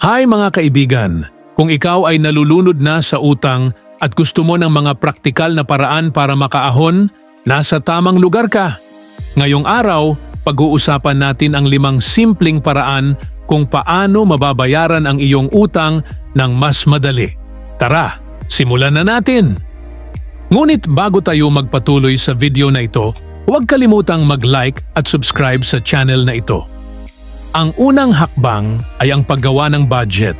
Hi mga kaibigan! Kung ikaw ay nalulunod na sa utang at gusto mo ng mga praktikal na paraan para makaahon, nasa tamang lugar ka. Ngayong araw, pag-uusapan natin ang 5 simpleng paraan kung paano mababayaran ang iyong utang ng mas madali. Tara, simulan na natin! Ngunit bago tayo magpatuloy sa video na ito, huwag kalimutang mag-like at subscribe sa channel na ito. Ang unang hakbang ay ang paggawa ng budget.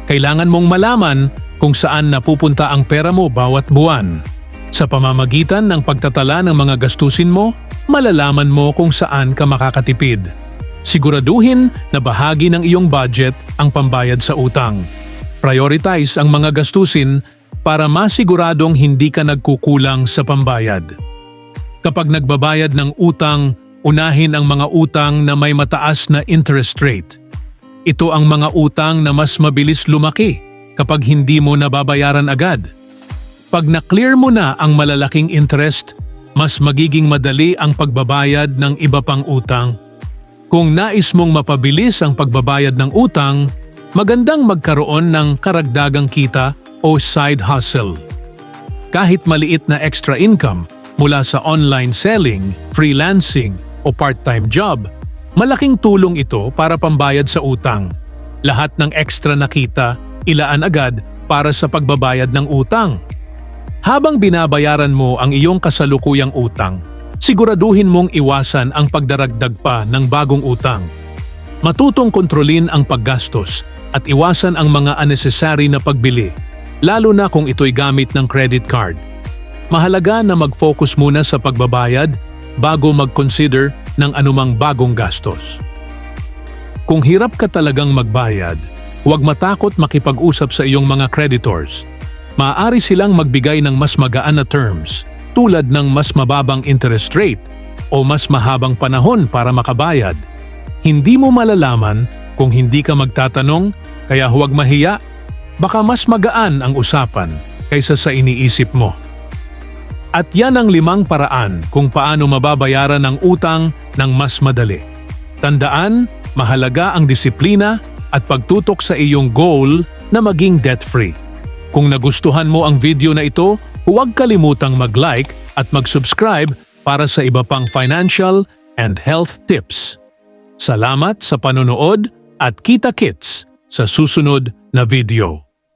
Kailangan mong malaman kung saan napupunta ang pera mo bawat buwan. Sa pamamagitan ng pagtatala ng mga gastusin mo, malalaman mo kung saan ka makakatipid. Siguraduhin na bahagi ng iyong budget ang pambayad sa utang. Prioritize ang mga gastusin para masiguradong hindi ka nagkukulang sa pambayad. Kapag nagbabayad ng utang, unahin ang mga utang na may mataas na interest rate. Ito ang mga utang na mas mabilis lumaki kapag hindi mo nababayaran agad. Pag na-clear mo na ang malalaking interest, mas magiging madali ang pagbabayad ng iba pang utang. Kung nais mong mapabilis ang pagbabayad ng utang, magandang magkaroon ng karagdagang kita o side hustle. Kahit maliit na extra income mula sa online selling, freelancing o part-time job, malaking tulong ito para pambayad sa utang. Lahat ng extra na kita, ilaan agad para sa pagbabayad ng utang. Habang binabayaran mo ang iyong kasalukuyang utang, siguraduhin mong iwasan ang pagdaragdag pa ng bagong utang. Matutong kontrolin ang paggastos at iwasan ang mga unnecessary na pagbili, lalo na kung ito'y gamit ng credit card. Mahalaga na mag-focus muna sa pagbabayad bago mag-consider ng anumang bagong gastos. Kung hirap ka talagang magbayad, huwag matakot makipag-usap sa iyong mga creditors. Maaari silang magbigay ng mas magaan na terms tulad ng mas mababang interest rate o mas mahabang panahon para makabayad. Hindi mo malalaman kung hindi ka magtatanong, kaya huwag mahiya. Baka mas magaan ang usapan kaysa sa iniisip mo. At yan ang 5 paraan kung paano mababayaran ang utang ng mas madali. Tandaan, mahalaga ang disiplina at pagtutok sa iyong goal na maging debt-free. Kung nagustuhan mo ang video na ito, huwag kalimutang mag-like at mag-subscribe para sa iba pang financial and health tips. Salamat sa panonood at kita-kits sa susunod na video.